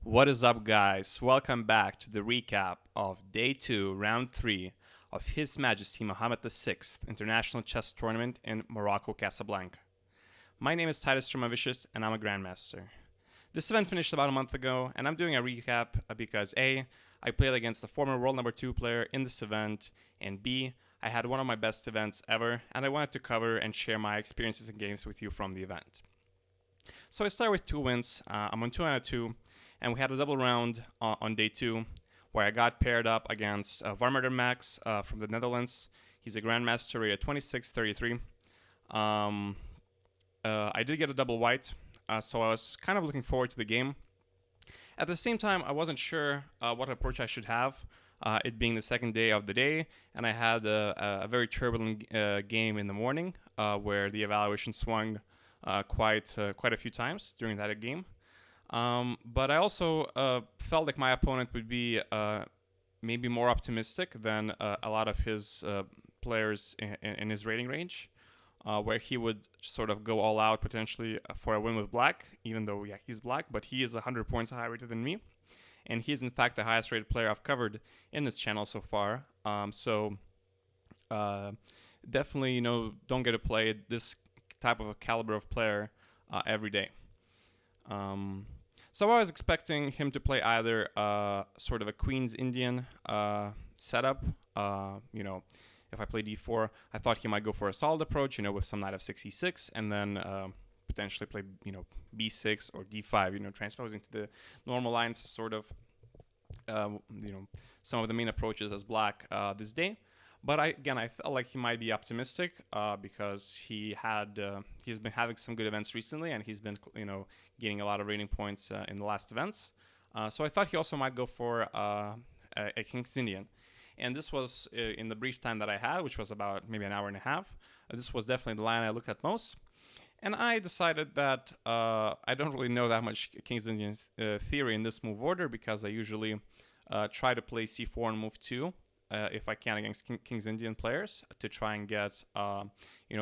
What is up, guys? Welcome back to the recap of Day 2, Round 3 of His Majesty Mohammed VI International Chess Tournament in Morocco, Casablanca. My name is Titus Tremavicius, and I'm a Grandmaster. This event finished about a month ago, and I'm doing a recap because A, I played against the former world number 2 player in this event, and B, I had one of my best events ever, and I wanted to cover and share my experiences and games with you from the event. So I start with 2 wins. I'm on 2 out of 2, and we had a double round on day 2 where I got paired up against Warmerdam Max from the Netherlands. He's a Grandmaster rated 26-33. I did get a double white, so I was kind of looking forward to the game. At the same time, I wasn't sure what approach I should have, it being the second day of the day, and I had a very turbulent game in the morning where the evaluation swung quite a few times during that game. But I also felt like my opponent would be maybe more optimistic than a lot of his players in his rating range, where he would sort of go all out potentially for a win with black, even though, yeah, he's black, but he is 100 points higher rated than me. And he's, in fact, the highest rated player I've covered in this channel so far. Definitely, don't get to play this type of a caliber of player every day. So I was expecting him to play either sort of a Queen's Indian setup. If I play d4, I thought he might go for a solid approach, with some knight of 6e6, and then potentially play, b6 or d5, transposing to the normal lines, sort of, some of the main approaches as black this day. But I felt like he might be optimistic because he's been having some good events recently, and he's been, gaining a lot of rating points in the last events. So I thought he also might go for a King's Indian. And this was in the brief time that I had, which was about maybe an hour and a half. This was definitely the line I looked at most. And I decided that I don't really know that much King's Indian theory in this move order, because I usually try to play c4 and move 2 if I can against King's Indian players, to try and get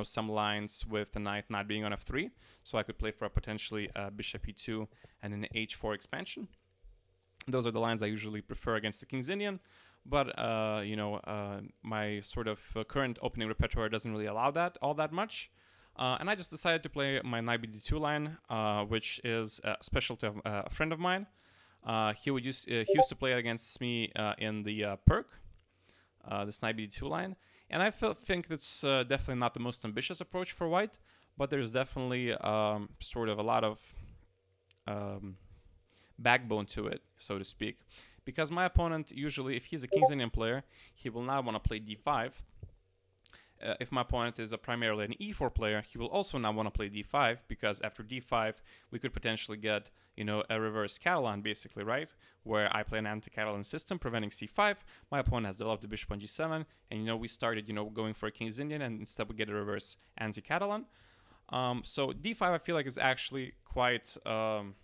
some lines with the knight not being on f3, so I could play for a potentially bishop e2 and an h4 expansion. Those are the lines I usually prefer against the King's Indian, but my sort of current opening repertoire doesn't really allow that all that much. And I just decided to play my knight bd2 line, which is a specialty of a friend of mine. He used to play it against me in the perk, this knight bd2 line. And I think that's definitely not the most ambitious approach for white, but there's definitely sort of a lot of backbone to it, so to speak. Because my opponent, usually, if he's a King's Indian player, he will not want to play d5. If my opponent is primarily an e4 player, he will also not want to play d5, because after d5, we could potentially get, a reverse Catalan, basically, right? Where I play an anti-Catalan system, preventing c5. My opponent has developed a bishop on g7, and, we started, going for a King's Indian, and instead we get a reverse anti-Catalan. So d5, I feel like, is actually quite an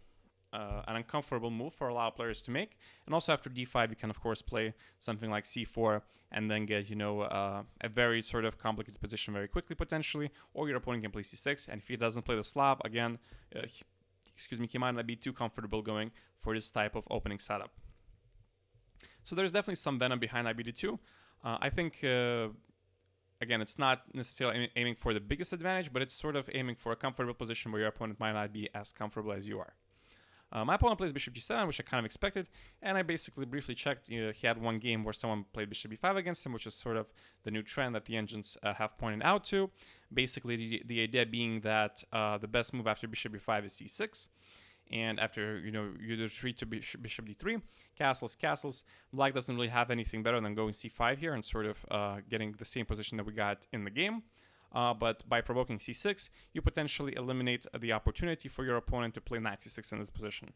uncomfortable move for a lot of players to make. And also after d5, you can, of course, play something like c4 and then get, a very sort of complicated position very quickly, potentially. Or your opponent can play c6, and if he doesn't play the Slav, again, he might not be too comfortable going for this type of opening setup. So there's definitely some venom behind IBD2. I think, again, it's not necessarily aiming for the biggest advantage, but it's sort of aiming for a comfortable position where your opponent might not be as comfortable as you are. My opponent plays bishop g7, which I kind of expected, and I basically briefly checked. He had one game where someone played bishop b5 against him, which is sort of the new trend that the engines have pointed out to. Basically, the idea being that the best move after bishop b5 is c6, and after you retreat to bishop d3, castles. Black doesn't really have anything better than going c5 here and sort of getting the same position that we got in the game. But by provoking c6, you potentially eliminate the opportunity for your opponent to play knight c6 in this position.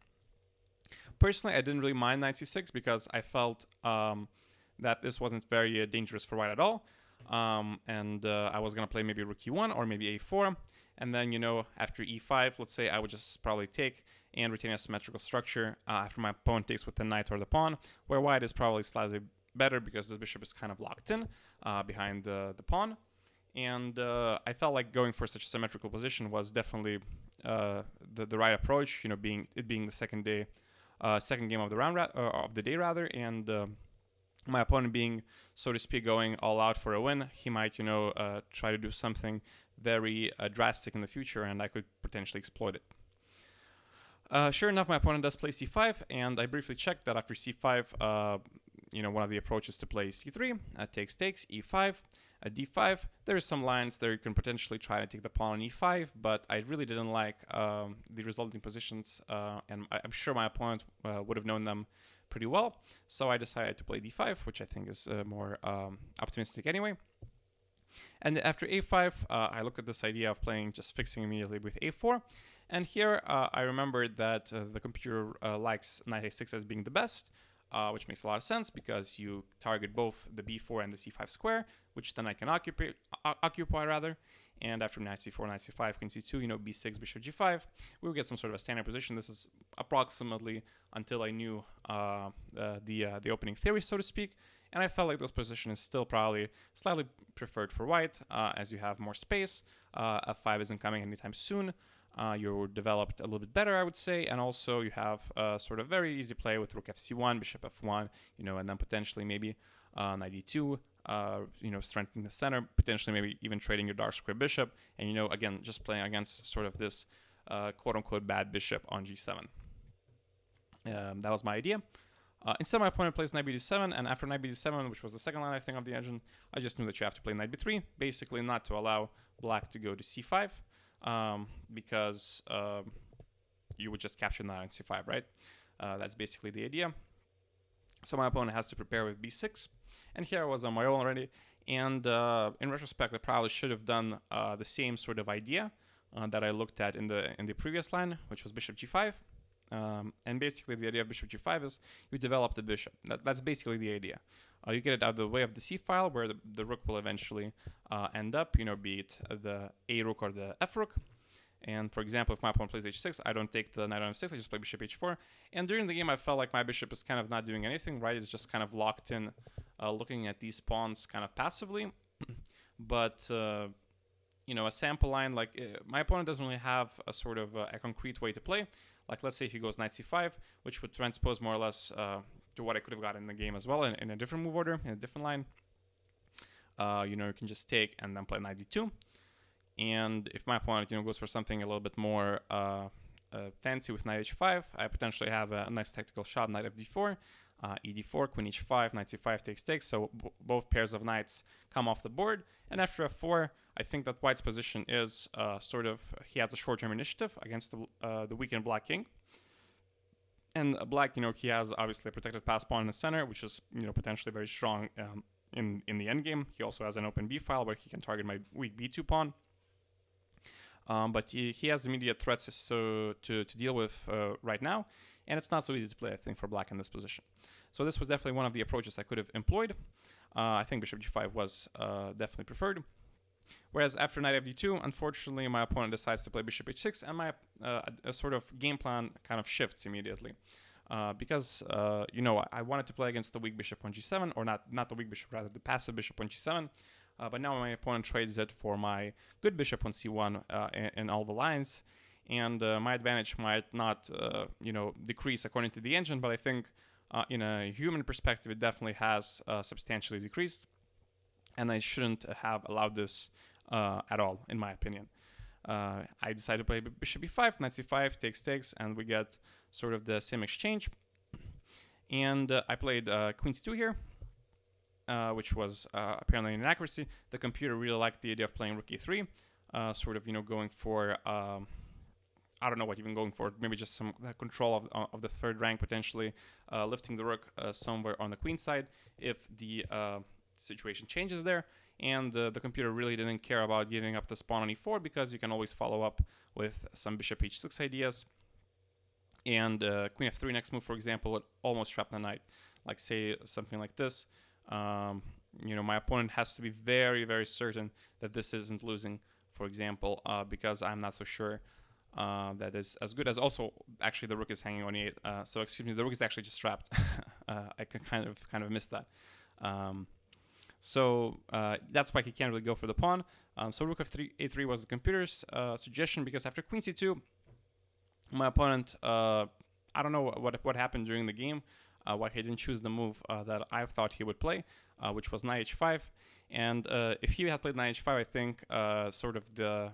Personally, I didn't really mind knight c6 because I felt that this wasn't very dangerous for white at all. And I was going to play maybe rook e1 or maybe a4. And then, after e5, let's say I would just probably take and retain a symmetrical structure after my opponent takes with the knight or the pawn, where white is probably slightly better because this bishop is kind of locked in behind the pawn. And I felt like going for such a symmetrical position was definitely the right approach, being the second day second game of the round, of the day rather, and my opponent being, so to speak, going all out for a win, he might, try to do something very drastic in the future, and I could potentially exploit it. Sure enough, my opponent does play c5, and I briefly checked that after c5, one of the approaches to play c3, takes, e5, d5. There's some lines there you can potentially try to take the pawn on e5, but I really didn't like the resulting positions, and I'm sure my opponent would have known them pretty well. So I decided to play d5, which I think is more optimistic anyway. And after a5, I looked at this idea of playing, just fixing immediately with a4. And here I remembered that the computer likes knight a6 as being the best, which makes a lot of sense because you target both the b4 and the c5 square, which then I can occupy rather. And after knight c4, knight c5, queen c2, b6, bishop g5, we will get some sort of a standard position. This is approximately until I knew the opening theory, so to speak. And I felt like this position is still probably slightly preferred for white, as you have more space. f5 isn't coming anytime soon. You're developed a little bit better, I would say, and also you have sort of very easy play with rook fc1, bishop f1, and then potentially maybe knight d2, strengthening the center, potentially maybe even trading your dark square bishop, and again, just playing against sort of this quote-unquote bad bishop on g7. That was my idea. Instead, my opponent plays knight b7, and after knight b7, which was the second line, I think, of the engine, I just knew that you have to play knight b3, basically not to allow black to go to c5, because you would just capture knight on c5, right? That's basically the idea. So my opponent has to prepare with b6, and here I was on my own already, and in retrospect, I probably should have done the same sort of idea that I looked at in the previous line, which was bishop g5. And basically the idea of bishop g5 is you develop the bishop. That's basically the idea. You get it out of the way of the c file, where the rook will eventually end up, be it the a rook or the f rook. And for example, if my opponent plays h6, I don't take the knight on f6, I just play bishop h4. And during the game, I felt like my bishop is kind of not doing anything, right? It's just kind of locked in, looking at these pawns kind of passively. But a sample line, like my opponent doesn't really have a sort of a concrete way to play. Like, let's say if he goes knight c5, which would transpose more or less to what I could have gotten in the game as well in a different move order, in a different line. You can just take and then play knight d2. And if my opponent, goes for something a little bit more fancy with knight h5, I potentially have a nice tactical shot, knight fd4, ed4, queen h5, knight c5 takes. So both pairs of knights come off the board. And after f4, I think that white's position is he has a short-term initiative against the weakened black king. And black, he has obviously a protected pass pawn in the center, which is, potentially very strong in the endgame. He also has an open b file where he can target my weak b2 pawn. But he has immediate threats to deal with right now. And it's not so easy to play, I think, for black in this position. So this was definitely one of the approaches I could have employed. I think bishop g5 was definitely preferred. Whereas after knight fd2, unfortunately, my opponent decides to play bishop h6, and my sort of game plan kind of shifts immediately. Because, I wanted to play against the weak bishop on g7, or not the weak bishop, rather the passive bishop on g7. But now my opponent trades it for my good bishop on c1 in all the lines. And my advantage might not, decrease according to the engine, but I think in a human perspective, it definitely has substantially decreased. And I shouldn't have allowed this at all, in my opinion. I decided to play bishop e5, knight c5, takes, and we get sort of the same exchange. And I played queen c2 here, which was apparently an inaccuracy. The computer really liked the idea of playing rook e3, going for, I don't know what even going for, maybe just some control of the third rank, potentially lifting the rook somewhere on the queen side if the situation changes there. And the computer really didn't care about giving up the pawn on e4, because you can always follow up with some bishop h6 ideas. And queen f3 next move, for example, would almost trap the knight. Like, say something like this. My opponent has to be very, very certain that this isn't losing, for example, because I'm not so sure that is as good as. Also, actually, the rook is hanging on e8. So excuse me, the rook is actually just trapped. I can kind of miss that. So that's why he can't really go for the pawn. So rook a3 was the computer's suggestion, because after queen c2, my opponent I don't know what happened during the game, why he didn't choose the move that I thought he would play, which was knight h5. And if he had played knight h5, I think sort of the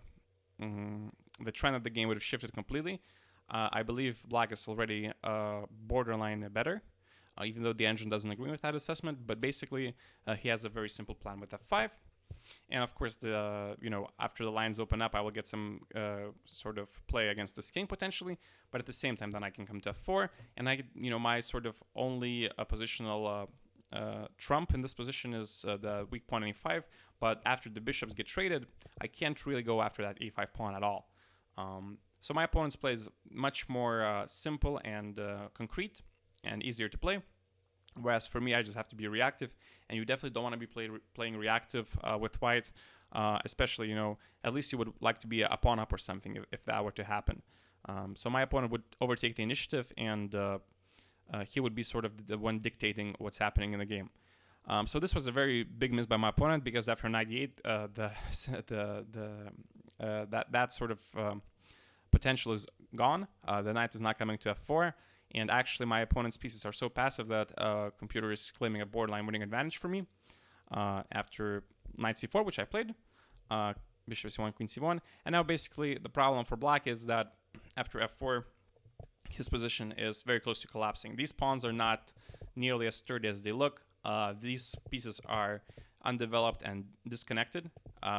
trend of the game would have shifted completely. I believe black is already borderline better, even though the engine doesn't agree with that assessment. But basically, he has a very simple plan with f5. And of course, after the lines open up, I will get some sort of play against this king potentially. But at the same time, then I can come to f4, and my sort of only positional trump in this position is the weak pawn on e5. But after the bishops get traded, I can't really go after that e5 pawn at all. So my opponent's play is much more simple and concrete and easier to play. Whereas for me, I just have to be reactive, and you definitely don't want to be playing reactive with white, especially, at least you would like to be a pawn up or something if that were to happen. So my opponent would overtake the initiative, and he would be sort of the one dictating what's happening in the game. So this was a very big miss by my opponent, because after knight e8, that sort of potential is gone. The knight is not coming to f4. And actually, my opponent's pieces are so passive that computer is claiming a borderline winning advantage for me. After knight c4, which I played, bishop c1, queen c1. And now basically the problem for black is that after f4, his position is very close to collapsing. These pawns are not nearly as sturdy as they look. These pieces are undeveloped and disconnected.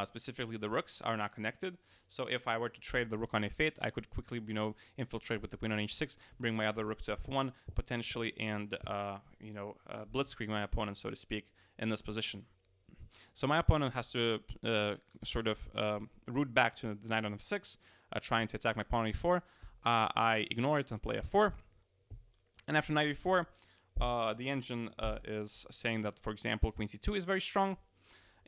Specifically, the rooks are not connected. So if I were to trade the rook on f8, I could quickly, infiltrate with the queen on h6, bring my other rook to f1 potentially, and blitzkrieg my opponent, so to speak, in this position. So my opponent has to sort of root back to the knight on f6, trying to attack my pawn on e4. I ignore it and play f4. And after knight e4, the engine is saying that, for example, queen c2 is very strong.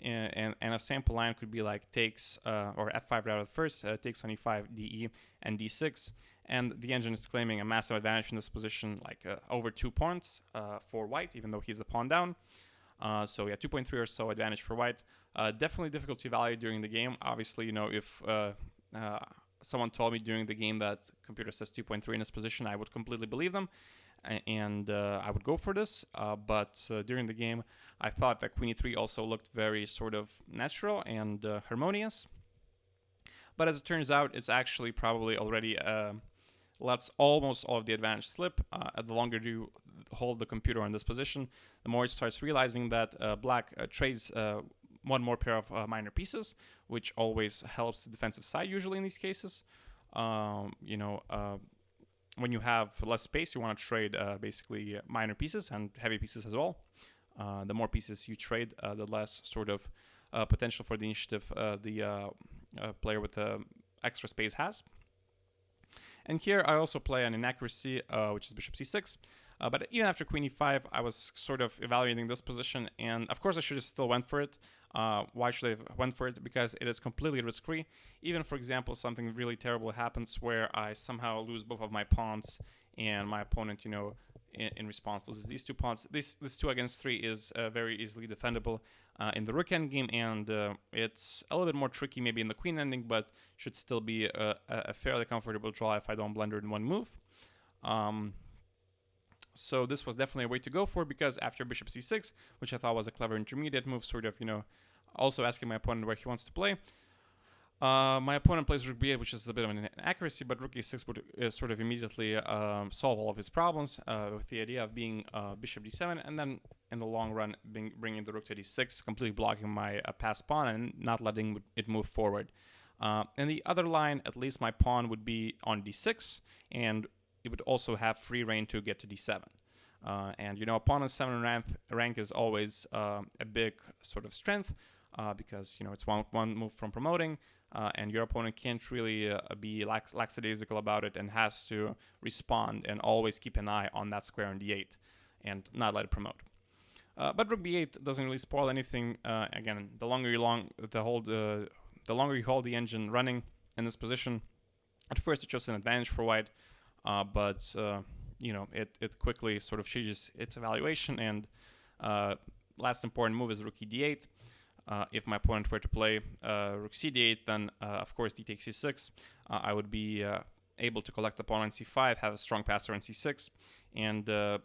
And a sample line could be like takes, or f5 rather first, takes on e5, de, and d6. And the engine is claiming a massive advantage in this position, like over 2 pawns for white, even though he's a pawn down. So yeah, 2.3 or so advantage for white. Definitely difficult to evaluate during the game. Obviously, if someone told me during the game that computer says 2.3 in this position, I would completely believe them. And I would go for this, but during the game, I thought that queen e3 also looked very sort of natural and harmonious. But as it turns out, it's actually probably already lets almost all of the advantage slip. The longer you hold the computer on this position, the more it starts realizing that black trades one more pair of minor pieces, which always helps the defensive side usually in these cases. When you have less space, you want to trade basically minor pieces and heavy pieces as well. The more pieces you trade, the less sort of potential for the initiative the player with the extra space has. And here I also play an inaccuracy, which is bishop c6. But even after queen e5, I was sort of evaluating this position, and of course I should have still went for it. Why should I have went for it? Because it is completely risk-free. Even, for example, something really terrible happens where I somehow lose both of my pawns, and my opponent, in response loses these 2 pawns. This 2 against 3 is very easily defendable in the rook endgame, and it's a little bit more tricky maybe in the queen ending, but should still be a fairly comfortable draw if I don't blunder in one move. So this was definitely a way to go for, because after bishop c6, which I thought was a clever intermediate move, sort of, also asking my opponent where he wants to play. My opponent plays rook b8, which is a bit of an inaccuracy, but rook e6 would sort of immediately solve all of his problems with the idea of being bishop d7, and then in the long run bringing the rook to d6, completely blocking my passed pawn and not letting it move forward. In the other line, at least my pawn would be on d6, and it would also have free reign to get to d7. And a pawn on 7 rank is always a big sort of strength, because it's one move from promoting, and your opponent can't really be lackadaisical about it and has to respond and always keep an eye on that square on d8 and not let it promote. But rook b8 doesn't really spoil anything. Again, the longer you hold the engine running in this position, at first it shows an advantage for white, but it quickly sort of changes its evaluation. And last important move is rook e d8. If my opponent were to play rook c d8, then of course d takes c6. I would be able to collect the pawn on c5, have a strong passer on c6, and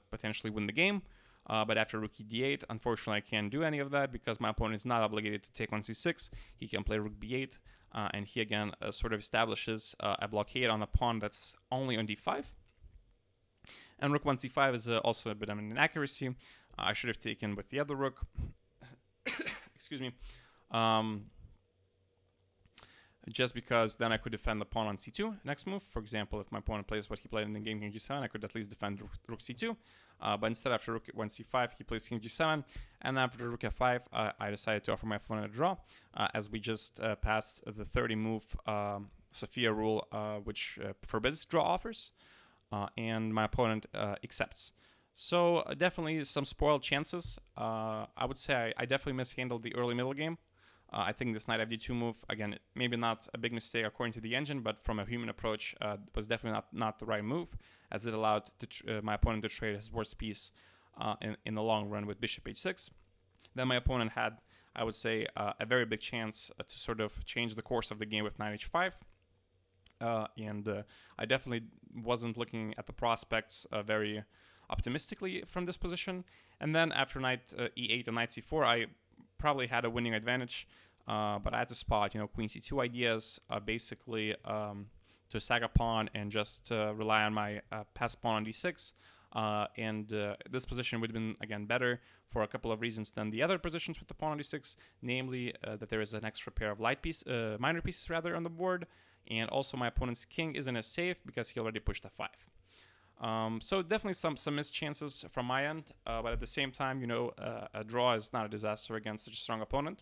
potentially win the game. But after rook d8, unfortunately, I can't do any of that because my opponent is not obligated to take on c6. He can play rook b8, and he again sort of establishes a blockade on a pawn that's only on d5. And rook 1 c5 is also a bit of an inaccuracy. I should have taken with the other rook. Excuse me. Just because then I could defend the pawn on c2 next move. For example, if my opponent plays what he played in the game king g7, I could at least defend rook c2. But instead, after rook 1 c5, he plays king g7. And after rook f5, I decided to offer my opponent a draw, as we just passed the 30 move Sophia rule, which forbids draw offers. And my opponent accepts. So definitely some spoiled chances. I would say I definitely mishandled the early middle game. I think this knight fd2 move, again, maybe not a big mistake according to the engine, but from a human approach, was definitely not the right move, as it allowed my opponent to trade his worst piece in the long run with bishop h6. Then my opponent had, I would say, a very big chance to sort of change the course of the game with knight h5. And I definitely wasn't looking at the prospects very optimistically from this position. And then after knight e8 and knight c4, I probably had a winning advantage, but I had to spot, queen c2 ideas, basically to sack a pawn and just rely on my passed pawn on d6. And this position would have been, again, better for a couple of reasons than the other positions with the pawn on d6, namely that there is an extra pair of minor pieces rather on the board, and also my opponent's king isn't as safe because he already pushed f5. So definitely some missed chances from my end, but at the same time, a draw is not a disaster against such a strong opponent.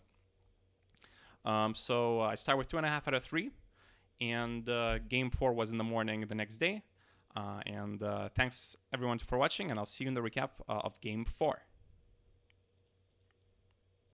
So I start with 2.5 out of 3, and game 4 was in the morning the next day. And thanks everyone for watching, and I'll see you in the recap of game 4.